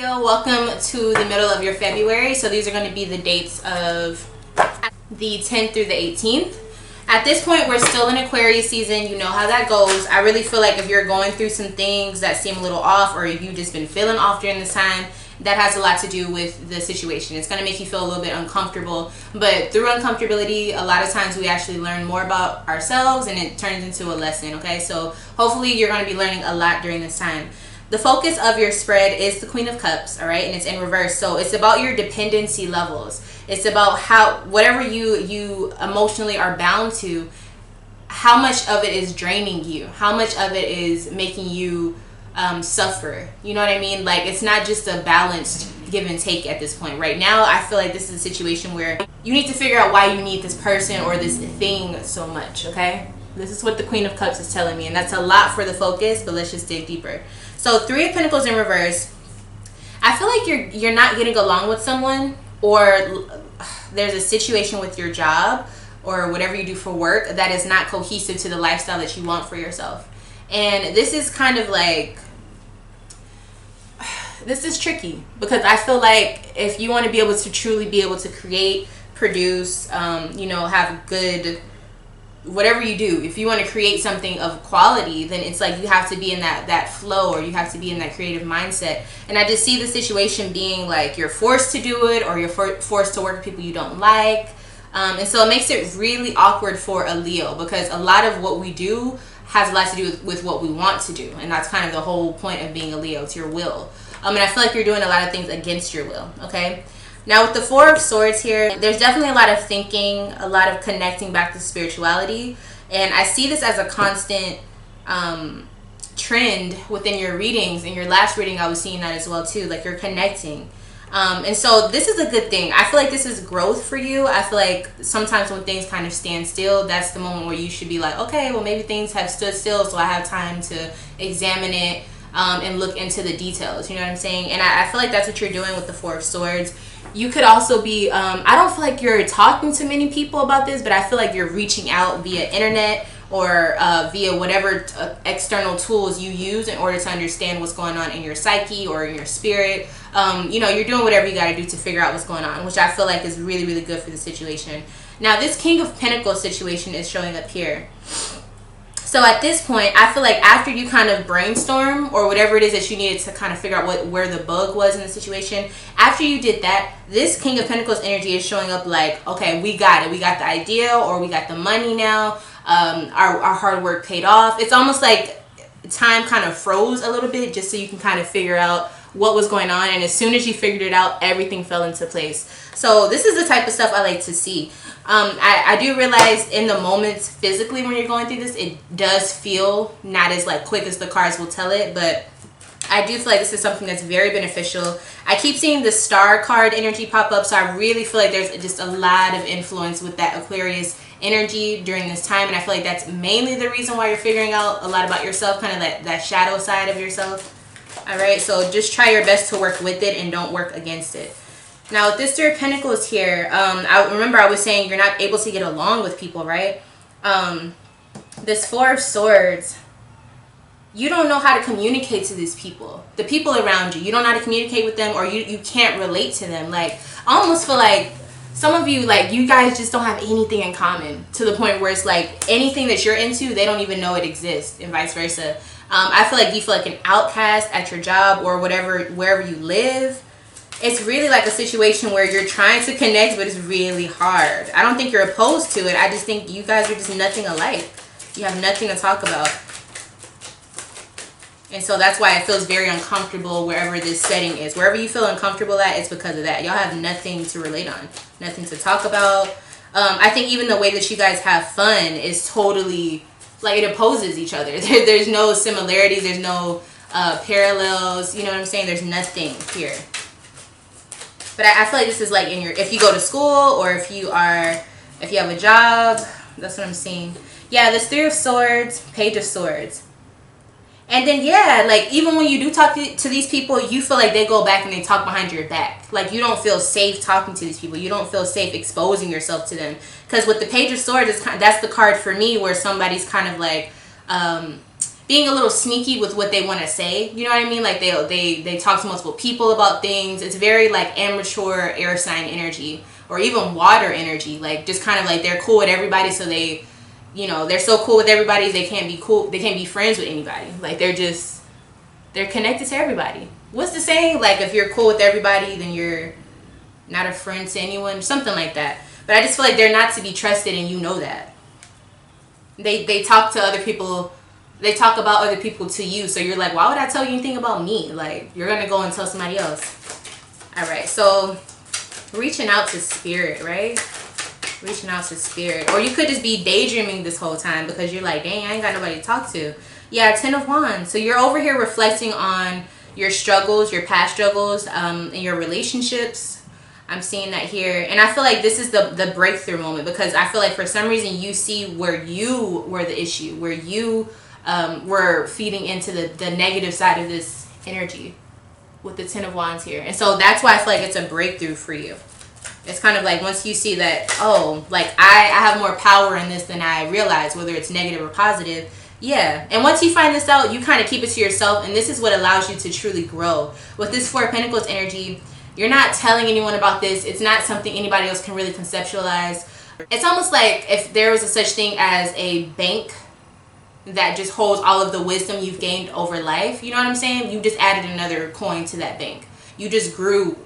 Leo, welcome to the middle of your February. So these are going to be the dates of the 10th through the 18th. At this point, we're still in Aquarius season. You know how that goes. I really feel like if you're going through some things that seem a little off, or if you've just been feeling off during this time, that has a lot to do with the situation. It's going to make you feel a little bit uncomfortable, but through uncomfortability, a lot of times we actually learn more about ourselves and it turns into a lesson. Okay, so hopefully you're going to be learning a lot during this time. The focus of your spread is the Queen of Cups, all right, and it's in reverse. So it's about your dependency levels. It's about how whatever you emotionally are bound to, how much of it is draining you, how much of it is making you suffer. You know what I mean? Like, it's not just a balanced give and take at this point. Right now, I feel like this is a situation where you need to figure out why you need this person or this thing so much, okay? This is what the Queen of Cups is telling me, and that's a lot for the focus, but let's just dig deeper. So 3 of Pentacles in reverse. I feel like you're not getting along with someone, or there's a situation with your job or whatever you do for work that is not cohesive to the lifestyle that you want for yourself. And this is kind of like, this is tricky, because I feel like if you want to be able to truly be able to create, produce, have good, whatever you do, if you want to create something of quality, then it's like you have to be in that flow, or you have to be in that creative mindset. And I just see the situation being like you're forced to do it, or you're forced to work with people you don't like. And so it makes it really awkward for a Leo, because a lot of what we do has a lot to do with what we want to do. And that's kind of the whole point of being a Leo. It's your will. And I feel like you're doing a lot of things against your will, okay? Now, with the 4 of Swords here, there's definitely a lot of thinking, a lot of connecting back to spirituality. And I see this as a constant trend within your readings. In your last reading, I was seeing that as well, too. Like, you're connecting. And so this is a good thing. I feel like this is growth for you. I feel like sometimes when things kind of stand still, that's the moment where you should be like, okay, well, maybe things have stood still, so I have time to examine it and look into the details. You know what I'm saying? And I feel like that's what you're doing with the 4 of Swords. You could also be, I don't feel like you're talking to many people about this, but I feel like you're reaching out via internet or via whatever external tools you use in order to understand what's going on in your psyche or in your spirit. You're doing whatever you got to do to figure out what's going on, which I feel like is really, really good for the situation. Now, this King of Pentacles situation is showing up here. So at this point, I feel like after you kind of brainstorm or whatever it is that you needed to kind of figure out where the bug was in the situation, after you did that, this King of Pentacles energy is showing up like, okay, we got it. We got the idea, or we got the money now. Our hard work paid off. It's almost like time kind of froze a little bit just so you can kind of figure out what was going on. And as soon as you figured it out, everything fell into place. So this is the type of stuff I like to see. I do realize in the moments physically when you're going through this, it does feel not as like quick as the cards will tell it, but I do feel like this is something that's very beneficial. I keep seeing the star card energy pop up, so I really feel like there's just a lot of influence with that Aquarius energy during this time, and I feel like that's mainly the reason why you're figuring out a lot about yourself, kind of that shadow side of yourself. All right, so just try your best to work with it and don't work against it. Now, with this 3 of Pentacles here, I remember I was saying you're not able to get along with people, right? This 4 of Swords, you don't know how to communicate to these people. The people around you, you don't know how to communicate with them, or you can't relate to them. Like, I almost feel like some of you, like, you guys just don't have anything in common, to the point where it's like anything that you're into, they don't even know it exists, and vice versa. I feel like you feel like an outcast at your job or wherever you live. It's really like a situation where you're trying to connect, but it's really hard. I don't think you're opposed to it. I just think you guys are just nothing alike. You have nothing to talk about. And so that's why it feels very uncomfortable wherever this setting is. Wherever you feel uncomfortable at, it's because of that. Y'all have nothing to relate on. Nothing to talk about. I think even the way that you guys have fun is totally, like, it opposes each other. There's no similarities. There's no parallels. You know what I'm saying? There's nothing here. But I feel like this is like if you go to school, or if you have a job, that's what I'm seeing. Yeah, this 3 of Swords, Page of Swords. And then, yeah, like, even when you do talk to these people, you feel like they go back and they talk behind your back. Like, you don't feel safe talking to these people. You don't feel safe exposing yourself to them. Because with the Page of Swords, that's the card for me where somebody's kind of like, being a little sneaky with what they want to say. You know what I mean? Like they talk to multiple people about things. It's very like amateur air sign energy, or even water energy. Like just kind of like they're cool with everybody, so they, you know, they're so cool with everybody they can't be cool. They can't be friends with anybody. Like they're connected to everybody. What's the saying? Like if you're cool with everybody, then you're not a friend to anyone. Something like that. But I just feel like they're not to be trusted, and you know that. They talk to other people. They talk about other people to you, so you're like, why would I tell you anything about me? Like, you're gonna go and tell somebody else. All right, so reaching out to spirit, right? Reaching out to spirit. Or you could just be daydreaming this whole time because you're like, dang, I ain't got nobody to talk to. Yeah, 10 of Wands. So you're over here reflecting on your struggles, your past struggles, in your relationships. I'm seeing that here. And I feel like this is the breakthrough moment, because I feel like for some reason you see where you were the issue, where you were feeding into the negative side of this energy with the 10 of Wands here. And so that's why I feel like it's a breakthrough for you. It's kind of like once you see that, oh, like I have more power in this than I realize, whether it's negative or positive. Yeah. And once you find this out, you kind of keep it to yourself. And this is what allows you to truly grow. With this 4 of Pentacles energy, you're not telling anyone about this. It's not something anybody else can really conceptualize. It's almost like if there was a such thing as a bank that just holds all of the wisdom you've gained over life. You know what I'm saying? You just added another coin to that bank. You just grew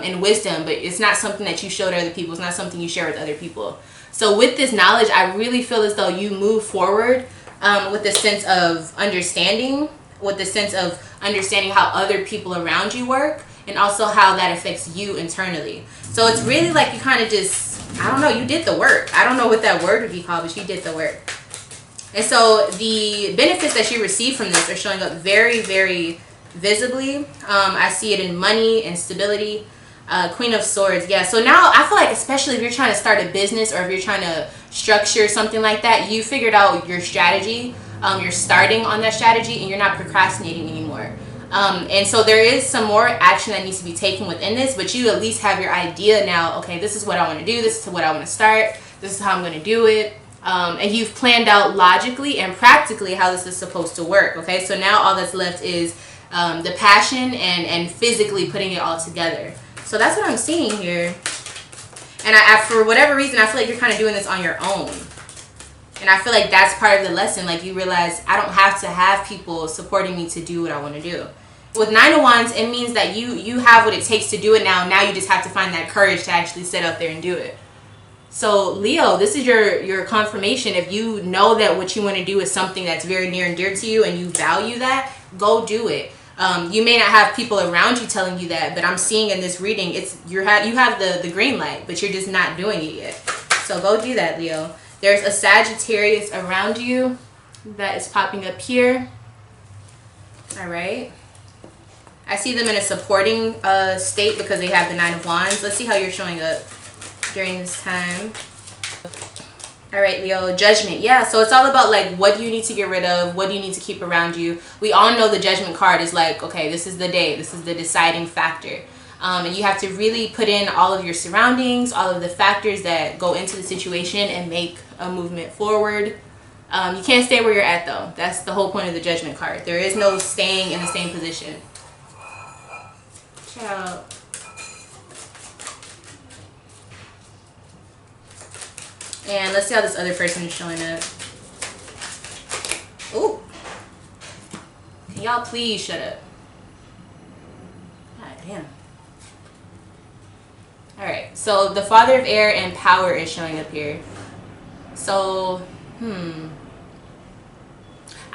in wisdom, but it's not something that you show to other people. It's not something you share with other people. So with this knowledge, I really feel as though you move forward with a sense of understanding, with the sense of understanding how other people around you work, and also how that affects you internally. So it's really like you kind of just, I don't know, you did the work. I don't know what that word would be called, but you did the work. And so the benefits that you receive from this are showing up very, very visibly. I see it in money and stability. Queen of Swords. Yeah, so now I feel like, especially if you're trying to start a business or if you're trying to structure something like that, you figured out your strategy. You're starting on that strategy and you're not procrastinating anymore. And so there is some more action that needs to be taken within this, but you at least have your idea now. Okay, this is what I want to do. This is what I want to start. This is how I'm going to do it. And you've planned out logically and practically how this is supposed to work. Okay, so now all that's left is the passion and physically putting it all together. So that's what I'm seeing here. And I for whatever reason, I feel like you're kind of doing this on your own. And I feel like that's part of the lesson. Like you realize I don't have to have people supporting me to do what I want to do. With 9 of Wands, it means that you have what it takes to do it now. Now you just have to find that courage to actually sit up there and do it. So Leo, this is your confirmation. If you know that what you want to do is something that's very near and dear to you and you value that, go do it. You may not have people around you telling you that, but I'm seeing in this reading, you have the green light, but you're just not doing it yet. So go do that, Leo. There's a Sagittarius around you that is popping up here. All right. I see them in a supporting state because they have the 9 of Wands. Let's see how you're showing up during this time. All right, Leo, Judgment. Yeah, so it's all about like what do you need to get rid of, what do you need to keep around you. We all know the Judgment card is like, okay, this is the day, this is the deciding factor. And you have to really put in all of your surroundings, all of the factors that go into the situation and make a movement forward. You can't stay where you're at though. That's the whole point of the Judgment card. There is no staying in the same position. Ciao. And let's see how this other person is showing up. Ooh. Can y'all please shut up? God damn. Alright, so the Father of Air and Power is showing up here. So, I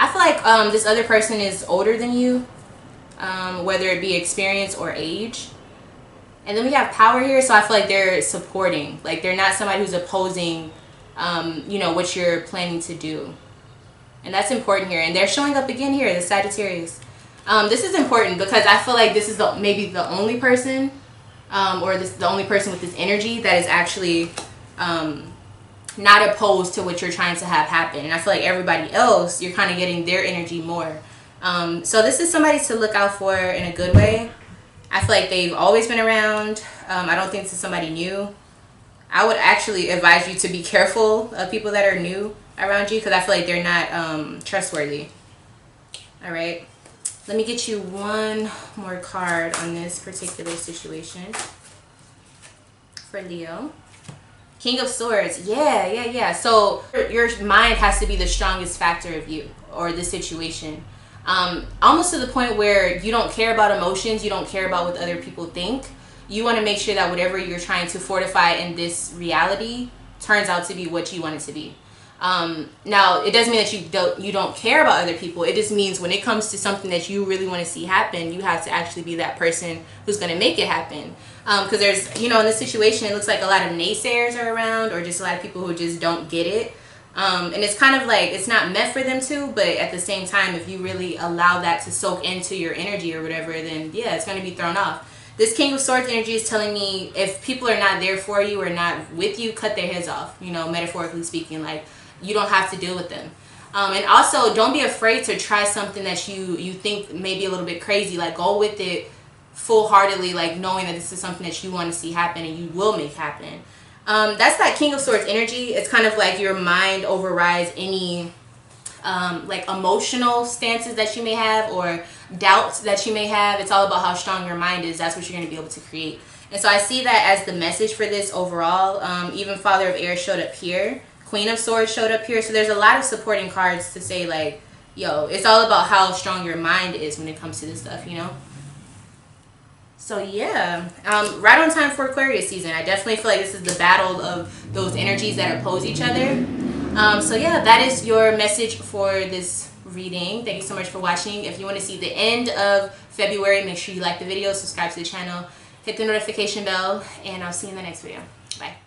feel like this other person is older than you, whether it be experience or age. And then we have Power here, so I feel like they're supporting. Like they're not somebody who's opposing you know, what you're planning to do. And that's important here. And they're showing up again here, the Sagittarius. This is important because I feel like this is maybe the only person, or the only person with this energy that is actually not opposed to what you're trying to have happen. And I feel like everybody else, you're kind of getting their energy more. So this is somebody to look out for in a good way. I feel like they've always been around. I don't think this is somebody new. I would actually advise you to be careful of people that are new around you because I feel like they're not trustworthy. All right. Let me get you one more card on this particular situation for Leo. King of Swords. Yeah. So your mind has to be the strongest factor of you or the situation. Almost to the point where you don't care about emotions. You don't care about what other people think. You want to make sure that whatever you're trying to fortify in this reality turns out to be what you want it to be. Now, it doesn't mean that you don't care about other people. It just means when it comes to something that you really want to see happen, you have to actually be that person who's going to make it happen. Because there's, in this situation, it looks like a lot of naysayers are around, or just a lot of people who just don't get it. And it's kind of like it's not meant for them to, but at the same time, if you really allow that to soak into your energy or whatever, then yeah, it's going to be thrown off. This King of Swords energy is telling me if people are not there for you or not with you, cut their heads off, metaphorically speaking. Like, you don't have to deal with them. And also, don't be afraid to try something that you think may be a little bit crazy. Like, go with it full-heartedly, like knowing that this is something that you want to see happen and you will make happen. That's that King of Swords energy. It's kind of like your mind overrides any like emotional stances that you may have or doubts that you may have. It's all about how strong your mind is. That's what you're going to be able to create. And so I see that as the message for this overall. Even Father of Air showed up here. Queen of Swords showed up here. So there's a lot of supporting cards to say, like, yo, it's all about how strong your mind is when it comes to this stuff, So yeah, right on time for Aquarius season. I definitely feel like this is the battle of those energies that oppose each other. So yeah, that is your message for this reading. Thank you so much for watching. If you want to see the end of February, make sure you like the video, subscribe to the channel, hit the notification bell, and I'll see you in the next video. Bye.